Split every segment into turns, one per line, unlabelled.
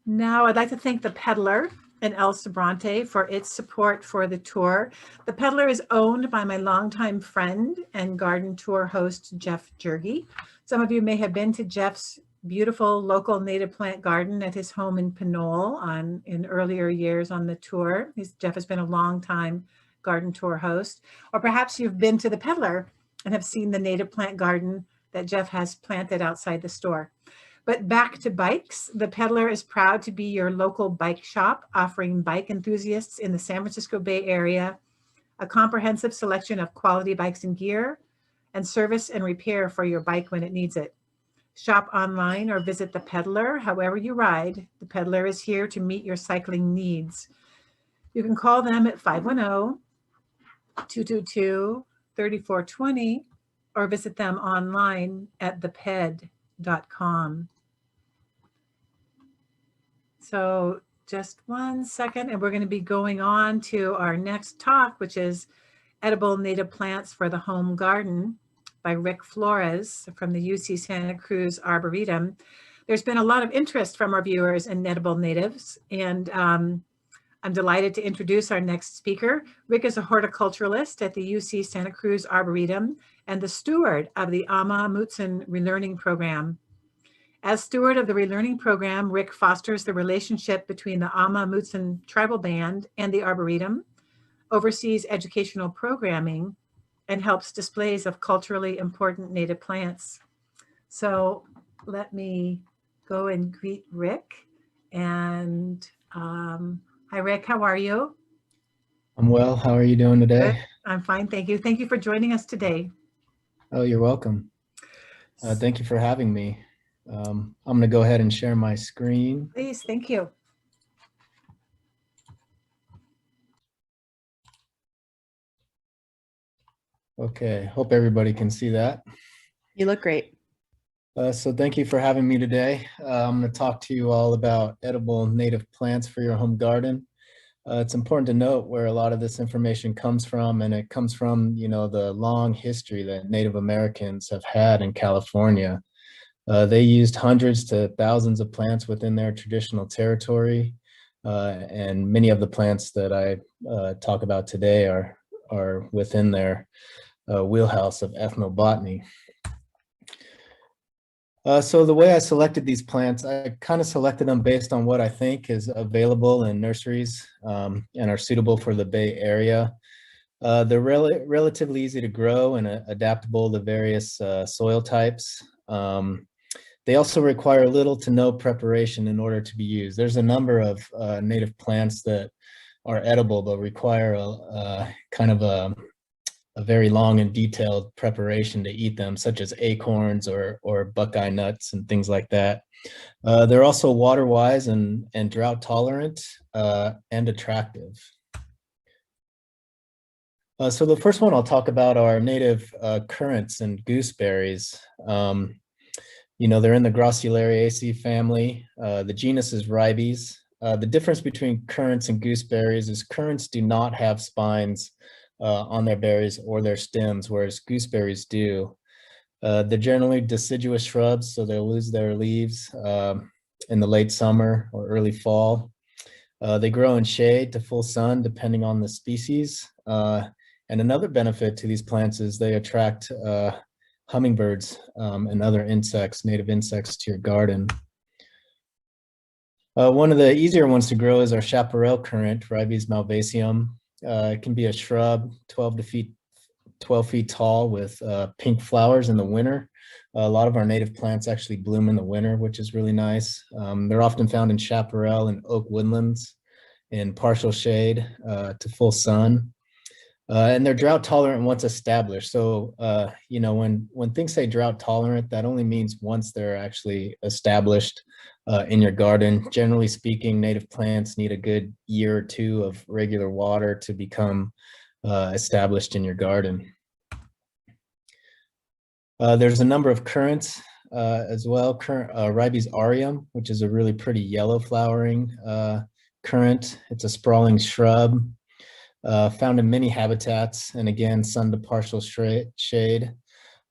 Now, I'd like to thank the Peddler and El Sobrante for its support for the tour. The Peddler is owned by my longtime friend and garden tour host, Jeff Jergy. Some of you may have been to Jeff's beautiful local native plant garden at his home in Pinole in earlier years on the tour. Jeff has been a long time garden tour host. Or perhaps you've been to the Peddler and have seen the native plant garden that Jeff has planted outside the store. But back to bikes, the Peddler is proud to be your local bike shop, offering bike enthusiasts in the San Francisco Bay Area a comprehensive selection of quality bikes and gear, and service and repair for your bike when it needs it. Shop online or visit the Peddler. However you ride, the Peddler is here to meet your cycling needs. You can call them at 510-222-3420 or visit them online at theped.com. So just one second, and we're going to be going on to our next talk, which is Edible Native Plants for the Home Garden by Rick Flores from the UC Santa Cruz Arboretum. There's been a lot of interest from our viewers in edible natives, and I'm delighted to introduce our next speaker. Rick is a horticulturalist at the UC Santa Cruz Arboretum and the steward of the Ama Mutsun Relearning Program. As steward of the Relearning Program, Rick fosters the relationship between the Ama Mutsun tribal band and the Arboretum, oversees educational programming, and helps displays of culturally important native plants. So let me go and greet Rick. And hi, Rick, how are you?
I'm well. How are you doing today?
Good. I'm fine, thank you. Thank you for joining us today.
Oh, you're welcome. Thank you for having me. I'm going to go ahead and share my screen.
Please, thank you.
Okay, hope everybody can see that.
You look great.
So thank you for having me today. I'm going to talk to you all about edible native plants for your home garden. It's important to note where a lot of this information comes from, and it comes from, the long history that Native Americans have had in California. They used hundreds to thousands of plants within their traditional territory, and many of the plants that I talk about today are within their wheelhouse of ethnobotany. So the way I selected these plants, I kind of selected them based on what I think is available in nurseries and are suitable for the Bay Area. They're relatively easy to grow and adaptable to various soil types. They also require little to no preparation in order to be used. There's a number of native plants that are edible but require a very long and detailed preparation to eat them, such as acorns or buckeye nuts and things like that. They're also water-wise and drought tolerant and attractive. So the first one I'll talk about are native currants and gooseberries. They're in the Gracilariaceae family. The genus is Ribes. The difference between currants and gooseberries is currants do not have spines on their berries or their stems, whereas gooseberries do. They're generally deciduous shrubs, so they'll lose their leaves in the late summer or early fall. They grow in shade to full sun, depending on the species. And another benefit to these plants is they attract hummingbirds and other insects, native insects, to your garden. One of the easier ones to grow is our chaparral currant, Ribes malvaceum. It can be a shrub 12 feet tall with pink flowers in the winter. A lot of our native plants actually bloom in the winter, which is really nice. They're often found in chaparral and oak woodlands in partial shade to full sun. And they're drought tolerant once established. So, when things say drought tolerant, that only means once they're actually established in your garden. Generally speaking, native plants need a good year or two of regular water to become established in your garden. There's a number of currants as well. Ribes aureum, which is a really pretty yellow flowering currant. It's a sprawling shrub found in many habitats, and again, sun to partial shade.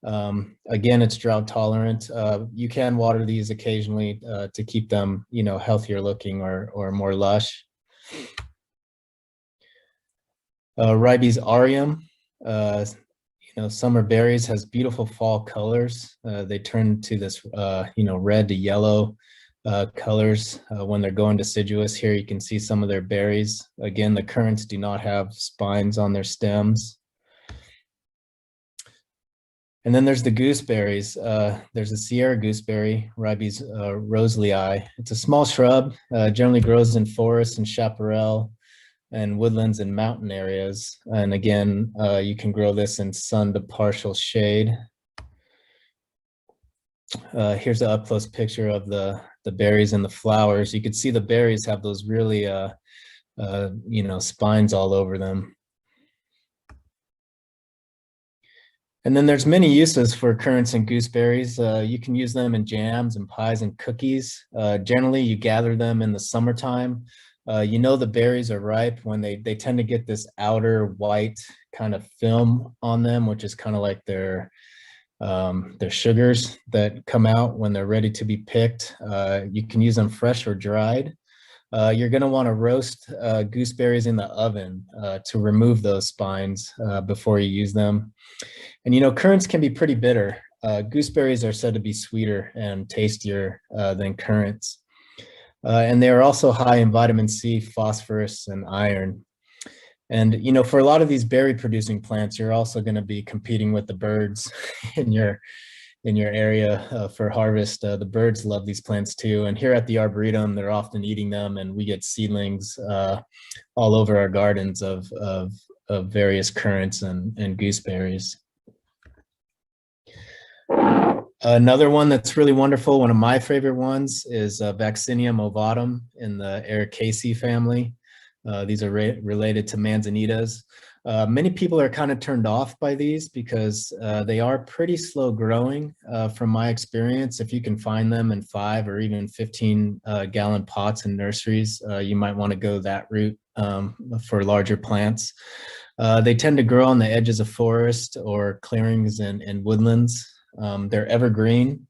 Again, it's drought tolerant. You can water these occasionally to keep them, healthier looking or more lush. Ribes aureum, summer berries, has beautiful fall colors. They turn to this, red to yellow colors when they're going deciduous. Here you can see some of their berries. Again, the currants do not have spines on their stems. And then there's the gooseberries. There's a Sierra gooseberry, Ribes roselii. It's a small shrub, generally grows in forests and chaparral and woodlands and mountain areas. And again, you can grow this in sun to partial shade. Here's an up close picture of the berries and the flowers. You can see the berries have those really, spines all over them. And then there's many uses for currants and gooseberries. You can use them in jams and pies and cookies. Generally, you gather them in the summertime. The berries are ripe when they tend to get this outer white kind of film on them, which is kind of like their sugars that come out when they're ready to be picked. You can use them fresh or dried. You're going to want to roast gooseberries in the oven to remove those spines before you use them. And currants can be pretty bitter. Gooseberries are said to be sweeter and tastier than currants. And they are also high in vitamin C, phosphorus, and iron. And for a lot of these berry producing plants, you're also going to be competing with the birds in your area for harvest. The birds love these plants too. And here at the Arboretum, they're often eating them, and we get seedlings all over our gardens of various currants and gooseberries. Another one that's really wonderful, one of my favorite ones, is Vaccinium ovatum in the Ericaceae family. These are related to Manzanitas. Many people are kind of turned off by these because they are pretty slow growing from my experience. If you can find them in 5 or even 15 gallon pots in nurseries, you might want to go that route for larger plants. They tend to grow on the edges of forest or clearings and woodlands. They're evergreen.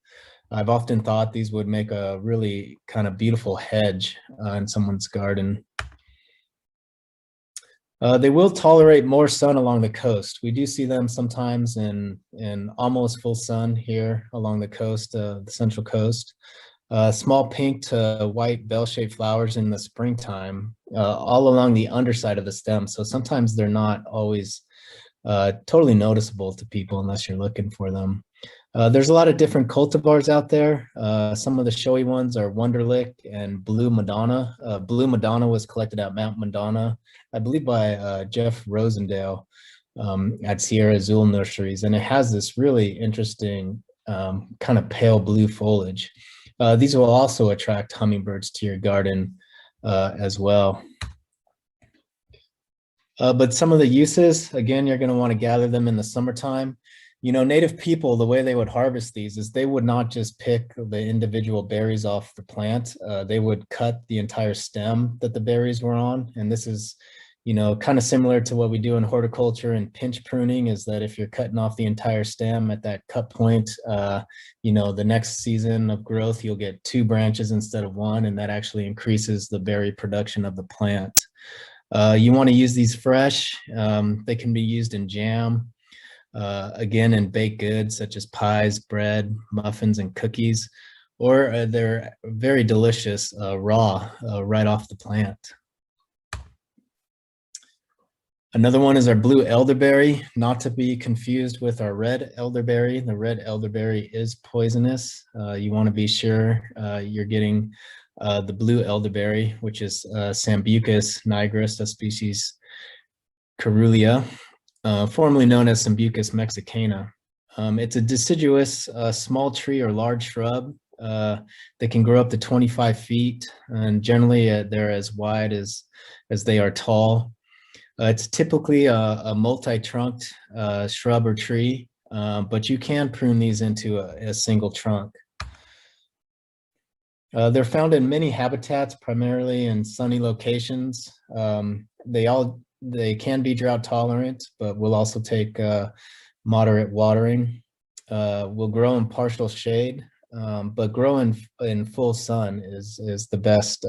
I've often thought these would make a really kind of beautiful hedge in someone's garden. They will tolerate more sun along the coast. We do see them sometimes in almost full sun here along the coast, the Central Coast. Small pink to white bell-shaped flowers in the springtime, all along the underside of the stem. So sometimes they're not always totally noticeable to people unless you're looking for them. There's a lot of different cultivars out there. Some of the showy ones are Wonderlick and Blue Madonna. Blue Madonna was collected at Mount Madonna, I believe by Jeff Rosendale at Sierra Azul Nurseries. And it has this really interesting kind of pale blue foliage. These will also attract hummingbirds to your garden as well. But some of the uses, again, you're going to want to gather them in the summertime. Native people, the way they would harvest these is they would not just pick the individual berries off the plant. They would cut the entire stem that the berries were on. And this is, kind of similar to what we do in horticulture and pinch pruning, is that if you're cutting off the entire stem at that cut point, the next season of growth, you'll get 2 branches instead of 1, and that actually increases the berry production of the plant. You want to use these fresh. They can be used in jam. Again, in baked goods such as pies, bread, muffins, and cookies, or they're very delicious raw right off the plant. Another one is our blue elderberry, not to be confused with our red elderberry. The red elderberry is poisonous. You want to be sure you're getting the blue elderberry, which is Sambucus nigris, a species Caerulea, formerly known as Sambucus mexicana. It's a deciduous small tree or large shrub that can grow up to 25 feet, and generally they're as wide as they are tall. It's typically a multi-trunked shrub or tree, but you can prune these into a single trunk. They're found in many habitats, primarily in sunny locations. They can be drought tolerant, but will also take moderate watering. will grow in partial shade, but grow in full sun is the best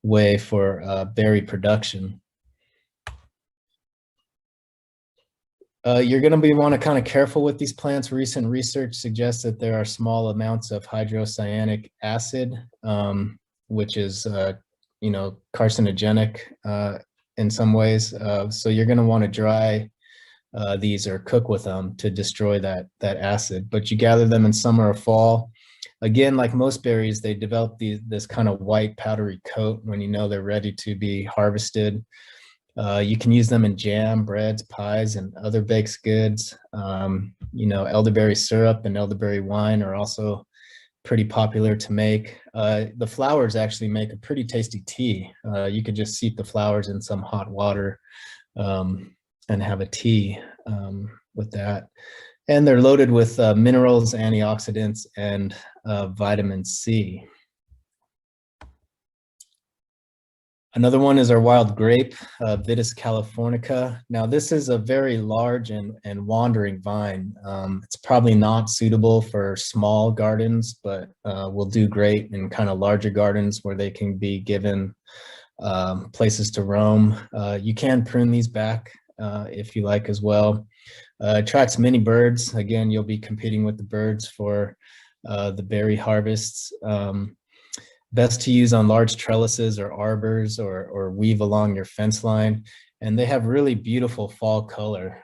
way for berry production. You're going to be want to kind of careful with these plants. Recent research suggests that there are small amounts of hydrocyanic acid, which is, carcinogenic in some ways. So you're going to want to dry these or cook with them to destroy that acid. But you gather them in summer or fall. Again, like most berries, they develop this kind of white powdery coat when you know they're ready to be harvested. You can use them in jam, breads, pies, and other baked goods. Elderberry syrup and elderberry wine are also pretty popular to make. The flowers actually make a pretty tasty tea. You could just seep the flowers in some hot water and have a tea with that. And they're loaded with minerals, antioxidants, and vitamin C. Another one is our wild grape, Vitis californica. Now, this is a very large and wandering vine. It's probably not suitable for small gardens, but will do great in kind of larger gardens where they can be given places to roam. You can prune these back if you like as well. Attracts many birds. Again, you'll be competing with the birds for the berry harvests. Best to use on large trellises or arbors or weave along your fence line. And they have really beautiful fall color,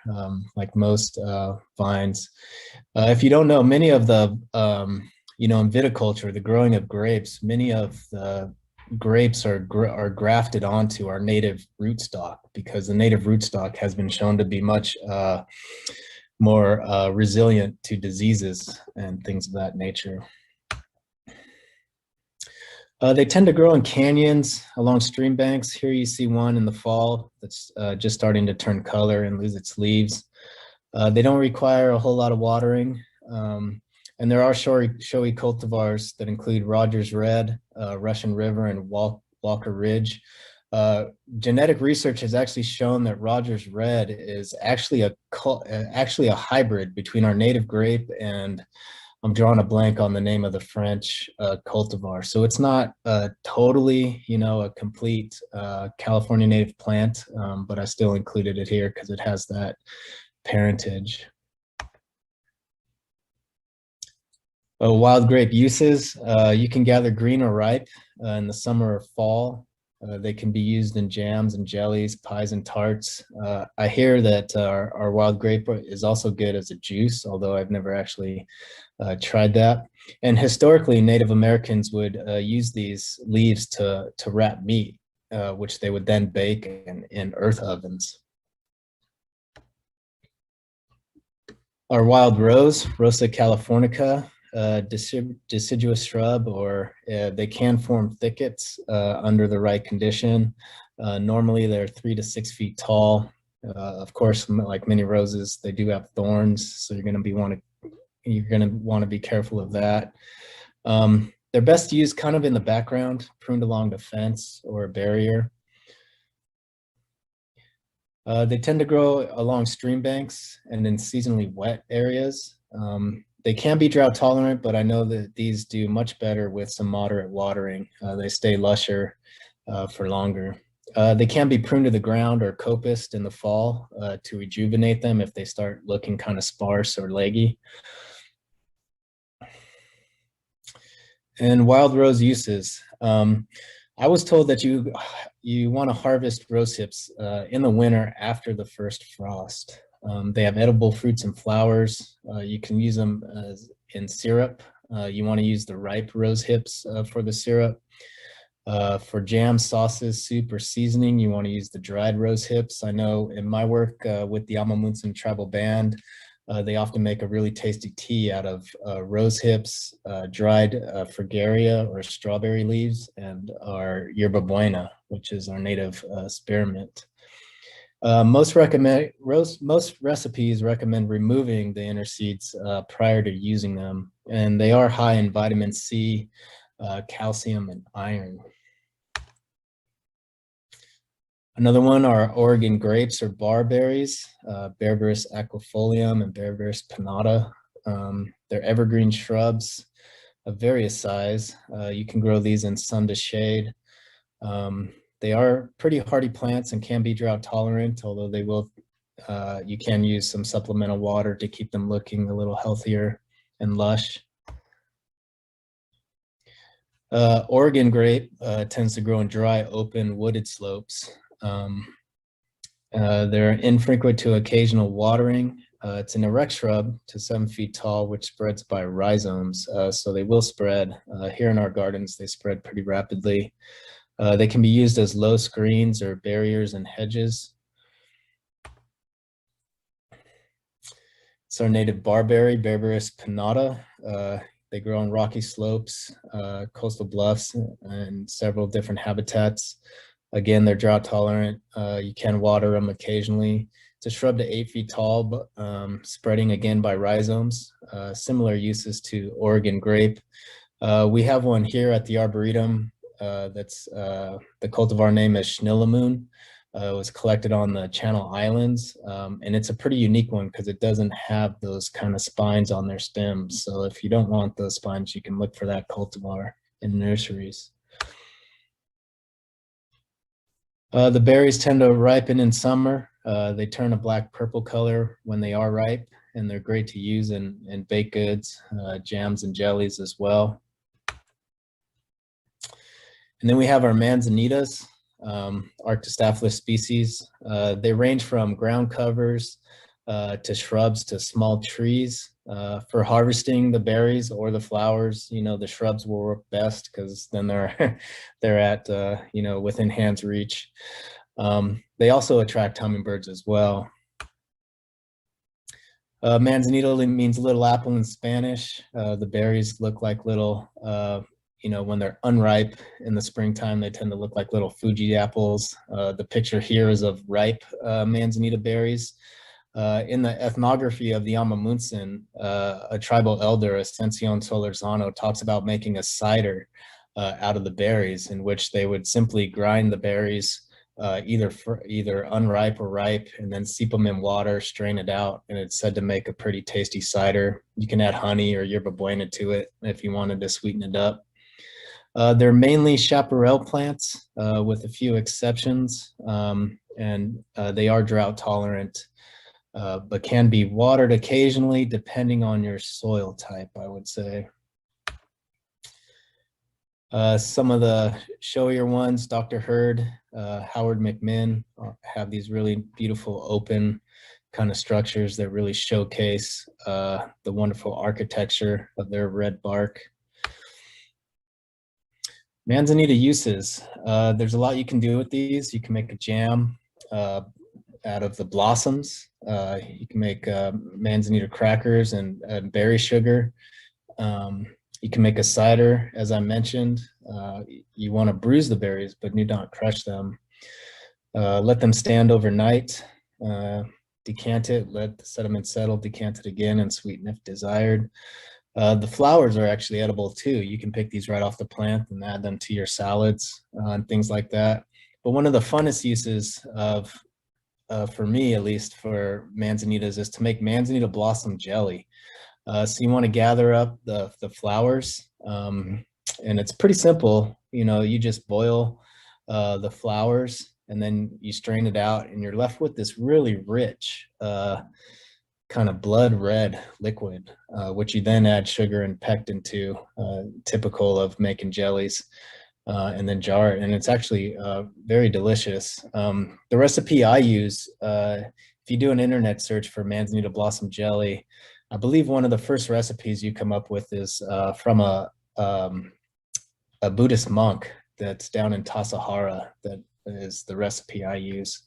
like most vines. If you don't know, many of the, in viticulture, the growing of grapes, many of the grapes are grafted onto our native rootstock because the native rootstock has been shown to be much more resilient to diseases and things of that nature. They tend to grow in canyons along stream banks. Here you see one in the fall that's just starting to turn color and lose its leaves. They don't require a whole lot of watering. And there are showy cultivars that include Rogers Red, Russian River, and Walker Ridge. Genetic research has actually shown that Rogers Red is actually a hybrid between our native grape and I'm drawing a blank on the name of the French cultivar. So it's not totally, a complete California native plant, but I still included it here because it has that parentage. Wild grape uses. You can gather green or ripe in the summer or fall. They can be used in jams and jellies, pies and tarts. I hear that our wild grape is also good as a juice, although I've never actually tried that. And historically, Native Americans would use these leaves to wrap meat, which they would then bake in earth ovens. Our wild rose, Rosa californica, deciduous shrub, or they can form thickets under the right condition. Normally, they're 3 to 6 feet tall. Of course, like many roses, they do have thorns, so you're going to want to be careful of that. They're best used kind of in the background, pruned along the fence or a barrier. They tend to grow along stream banks and in seasonally wet areas. They can be drought tolerant, but I know that these do much better with some moderate watering. They stay lusher for longer. They can be pruned to the ground or coppiced in the fall to rejuvenate them if they start looking kind of sparse or leggy. And wild rose uses. I was told that you want to harvest rose hips in the winter after the first frost. They have edible fruits and flowers. You can use them in syrup. You want to use the ripe rose hips for the syrup. For jam, sauces, soup, or seasoning, you want to use the dried rose hips. I know in my work with the Amundsen Tribal Band, they often make a really tasty tea out of rose hips, dried fragaria or strawberry leaves, and our yerba buena, which is our native spearmint. Most recipes recommend removing the inner seeds prior to using them, and they are high in vitamin C, calcium, and iron. Another one are Oregon grapes or barberries, Barberries aquifolium and Barberries pinnata. They're evergreen shrubs of various size. You can grow these in sun to shade. They are pretty hardy plants and can be drought tolerant, although they will, you can use some supplemental water to keep them looking a little healthier and lush. Oregon grape tends to grow in dry, open, wooded slopes. They're infrequent to occasional watering. It's an erect shrub to 7 feet tall, which spreads by rhizomes. So they will spread. Here in our gardens, they spread pretty rapidly. They can be used as low screens or barriers and hedges. It's our native barberry, Barberries pinnata. They grow on rocky slopes, coastal bluffs, and several different habitats. Again, they're drought tolerant. You can water them occasionally. It's a shrub to 8 feet tall, but spreading again by rhizomes. Similar uses to Oregon grape. We have one here at the Arboretum. That's the cultivar name is Schnillamoon. It was collected on the Channel Islands, and it's a pretty unique one because it doesn't have those kind of spines on their stems. So if you don't want those spines, you can look for that cultivar in nurseries. The berries tend to ripen in summer. They turn a black-purple color when they are ripe, and they're great to use in baked goods, jams, and jellies as well. And then we have our manzanitas, Arctostaphylos species. They range from ground covers to shrubs to small trees. For harvesting the berries or the flowers, you know, the shrubs will work best because then they're at you know, within hand's reach. They also attract hummingbirds as well. Manzanita means little apple in Spanish. The berries look like little, you know, when they're unripe in the springtime, they tend to look like little Fuji apples. The picture here is of ripe manzanita berries. In the ethnography of the Amundsen, a tribal elder, Ascension Solorzano, talks about making a cider out of the berries, in which they would simply grind the berries either unripe or ripe, and then steep them in water, strain it out, and it's said to make a pretty tasty cider. You can add honey or yerba buena to it if you wanted to sweeten it up. They're mainly chaparral plants with a few exceptions, and they are drought tolerant, but can be watered occasionally depending on your soil type, I would say. Some of the showier ones, Dr. Hurd, Howard McMinn, have these really beautiful open kind of structures that really showcase the wonderful architecture of their red bark. Manzanita uses. There's a lot you can do with these. You can make a jam out of the blossoms. You can make manzanita crackers and berry sugar. You can make a cider, as I mentioned. You want to bruise the berries, but do not crush them. Let them stand overnight. Decant it, let the sediment settle, decant it again, and sweeten if desired. The flowers are actually edible too. You can pick these right off the plant and add them to your salads and things like that. But one of the funnest uses of, for me at least, for manzanitas is to make manzanita blossom jelly. So you want to gather up the flowers, and it's pretty simple. You know, you just boil the flowers and then you strain it out, and you're left with this really rich kind of blood red liquid, which you then add sugar and pectin to, typical of making jellies, and then jar it. And it's actually very delicious. The recipe I use, if you do an internet search for manzanita blossom jelly, I believe one of the first recipes you come up with is from a Buddhist monk that's down in Tassajara. That is the recipe I use.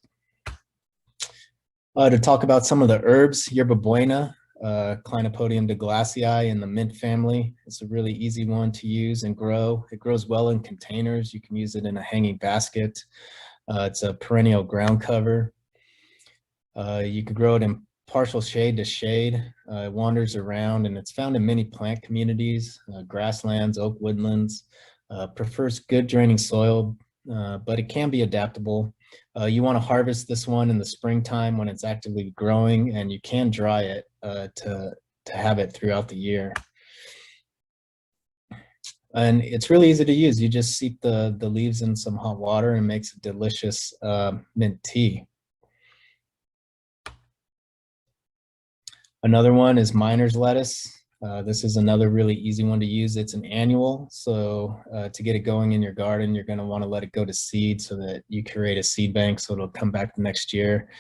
To talk about some of the herbs, yerba buena, Clinopodium de glaciae in the mint family. It's a really easy one to use and grow. It grows well in containers. You can use it in a hanging basket. It's a perennial ground cover. You can grow it in partial shade to shade. It wanders around, and it's found in many plant communities, grasslands, oak woodlands. Prefers good draining soil, but it can be adaptable. You want to harvest this one in the springtime when it's actively growing, and you can dry it to have it throughout the year. And it's really easy to use. You just steep the leaves in some hot water and it makes a delicious mint tea. Another one is miner's lettuce. This is another really easy one to use. It's an annual, so to get it going in your garden, you're going to want to let it go to seed so that you create a seed bank so it'll come back the next year.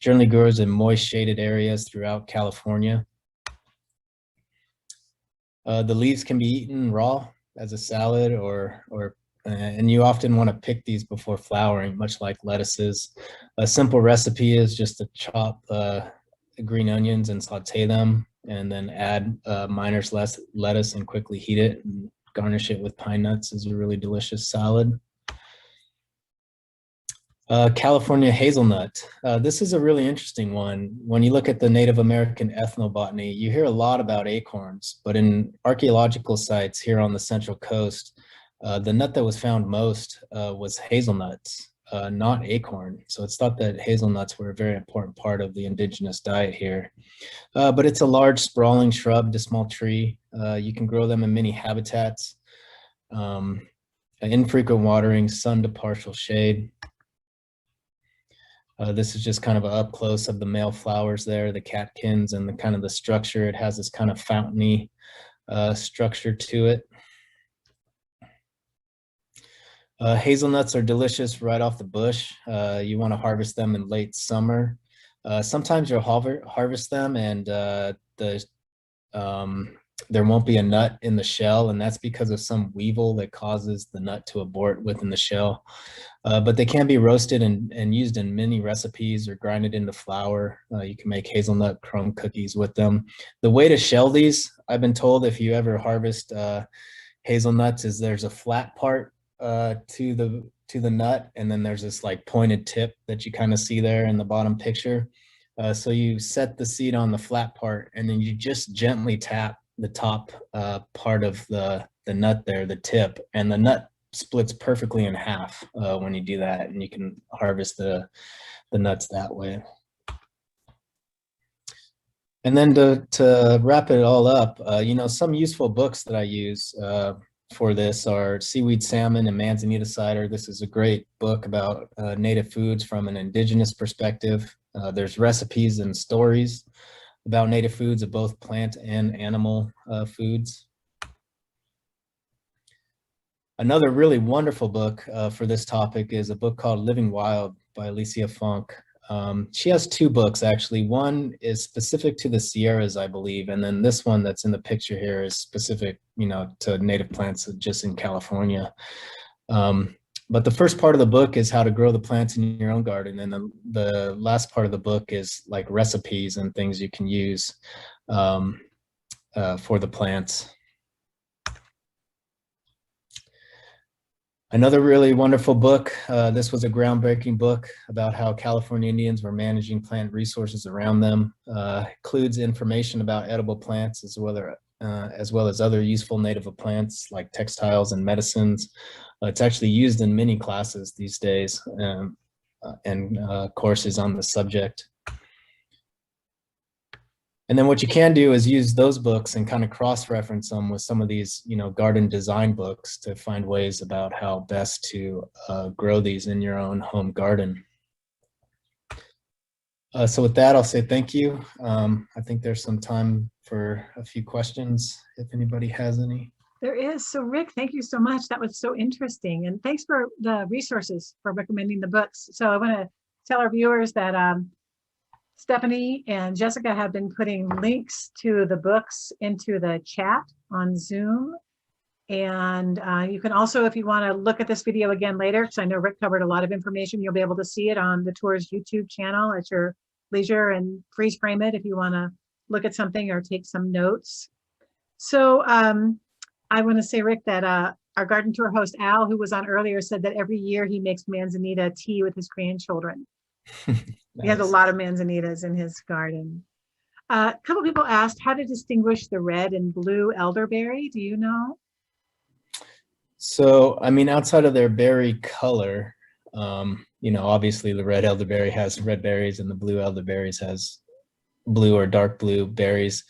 Generally grows in moist, shaded areas throughout California. The leaves can be eaten raw as a salad, and you often want to pick these before flowering, much like lettuces. A simple recipe is just to chop green onions and saute them, and then add miner's lettuce and quickly heat it and garnish it with pine nuts is a really delicious salad. California hazelnut. This is a really interesting one. When you look at the Native American ethnobotany, you hear a lot about acorns, but in archaeological sites here on the Central Coast, the nut that was found most was hazelnuts, not acorn. So it's thought that hazelnuts were a very important part of the indigenous diet here. But it's a large sprawling shrub to small tree. You can grow them in many habitats. Infrequent watering, sun to partial shade. This is just kind of an up close of the male flowers there, the catkins, and the kind of the structure. It has this kind of fountainy structure to it. Hazelnuts are delicious right off the bush. You want to harvest them in late summer. Sometimes you'll harvest them and there won't be a nut in the shell, and that's because of some weevil that causes the nut to abort within the shell. But they can be roasted and used in many recipes or grinded into flour. You can make hazelnut crumb cookies with them. The way to shell these, I've been told, if you ever harvest hazelnuts, is there's a flat part to the nut, and then there's this like pointed tip that you kind of see there in the bottom picture. So you set the seed on the flat part, and then you just gently tap the top part of the nut there, the tip, and the nut splits perfectly in half when you do that, and you can harvest the nuts that way. And then to wrap it all up, you know, some useful books that I use for this are Seaweed Salmon and Manzanita Cider. This is a great book about native foods from an indigenous perspective. There's recipes and stories about native foods of both plant and animal foods. Another really wonderful book for this topic is a book called Living Wild by Alicia Funk. She has two books, actually. One is specific to the Sierras, I believe, and then this one that's in the picture here is specific, you know, to native plants just in California. But the first part of the book is how to grow the plants in your own garden, and then the last part of the book is like recipes and things you can use for the plants. Another really wonderful book, this was a groundbreaking book about how California Indians were managing plant resources around them. Includes information about edible plants as well as other useful native plants like textiles and medicines. It's actually used in many classes these days and courses on the subject. And then what you can do is use those books and kind of cross-reference them with some of these, you know, garden design books to find ways about how best to grow these in your own home garden. So with that, I'll say thank you. I think there's some time for a few questions if anybody has any.
There is. So Rick, thank you so much. That was so interesting. And thanks for the resources for recommending the books. So I want to tell our viewers that Stephanie and Jessica have been putting links to the books into the chat on Zoom. And you can also, if you want to look at this video again later, because I know Rick covered a lot of information, you'll be able to see it on the tour's YouTube channel at your leisure and freeze frame it if you want to look at something or take some notes. So I want to say, Rick, that our garden tour host, Al, who was on earlier, said that every year he makes Manzanita tea with his grandchildren. Nice. He has a lot of Manzanitas in his garden. A couple people asked how to distinguish the red and blue elderberry. Do you know?
So, I mean, outside of their berry color, you know, obviously the red elderberry has red berries and the blue elderberries has blue or dark blue berries.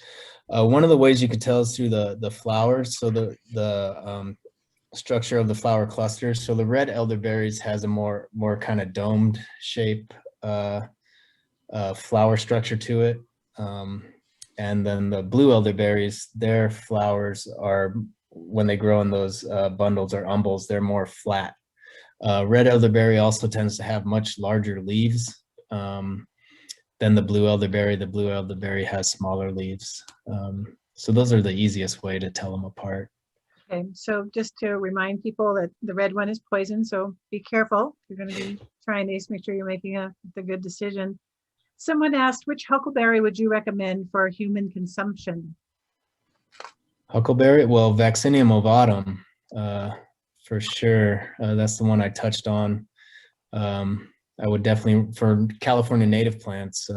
One of the ways you could tell is through the flowers. So the structure of the flower clusters. So the red elderberries has a more kind of domed shape flower structure to it. And then the blue elderberries, their flowers are, when they grow in those bundles or umbels, they're more flat. Red elderberry also tends to have much larger leaves than the blue elderberry. The blue elderberry has smaller leaves. So those are the easiest way to tell them apart.
Okay, so just to remind people that the red one is poison, so be careful. You're going to be trying these, make sure you're making the good decision. Someone asked, which huckleberry would you recommend for human consumption?
Huckleberry, well, Vaccinium ovatum, for sure. That's the one I touched on. I would definitely, for California native plants,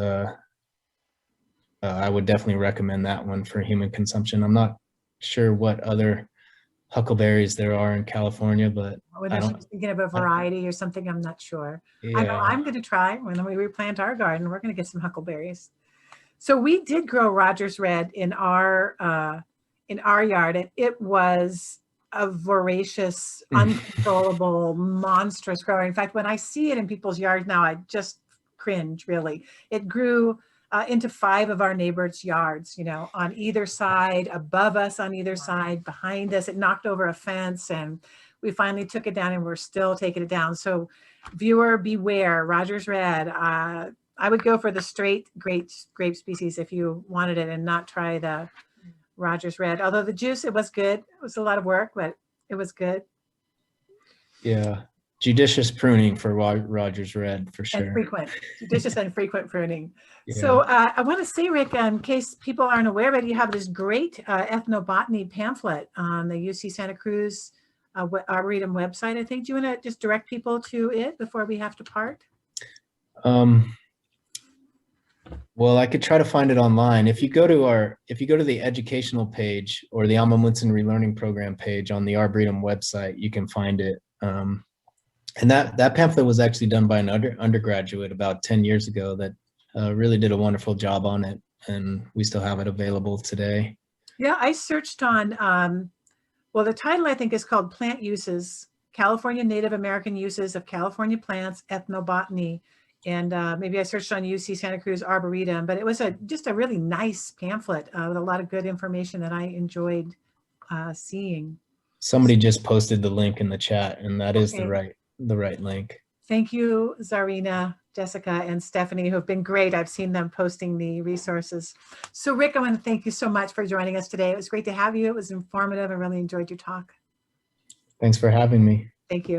I would definitely recommend that one for human consumption. I'm not sure what other huckleberries there are in California, but
Whether she's thinking of a variety or something, I'm not sure. I know
yeah.
I'm going to try when we replant our garden. We're going to get some huckleberries. So we did grow Rogers Red in our yard, and it was a voracious, uncontrollable, monstrous grower. In fact, when I see it in people's yards now, I just cringe, really. It grew into 5 of our neighbors' yards, you know, on either side, above us on either side, behind us. It knocked over a fence, and we finally took it down, and we're still taking it down. So viewer beware, Rogers Red. I would go for the straight grape species if you wanted it, and not try the Rogers Red. Although the juice, it was good. It was a lot of work, but it was good.
Yeah. Judicious pruning for Rogers Red, for sure.
And frequent, judicious and frequent pruning.
Yeah.
So I want to say, Rick, in case people aren't aware of it, you have this great ethnobotany pamphlet on the UC Santa Cruz Arboretum website, I think. Do you want to just direct people to it before we have to part?
Well, I could try to find it online. If you go to the educational page or the Alma Munson Relearning Program page on the Arboretum website, you can find it. And that pamphlet was actually done by an undergraduate about 10 years ago that really did a wonderful job on it, and we still have it available today.
Yeah, I searched on, well, the title I think is called Plant Uses, California Native American Uses of California Plants, Ethnobotany. And maybe I searched on UC Santa Cruz Arboretum, but it was just a really nice pamphlet with a lot of good information that I enjoyed seeing.
Somebody just posted the link in the chat, and that is the right link.
Thank you, Zarina, Jessica, and Stephanie, who have been great. I've seen them posting the resources. So Rick, I want to thank you so much for joining us today. It was great to have you. It was informative. I really enjoyed your talk.
Thanks for having me.
Thank you.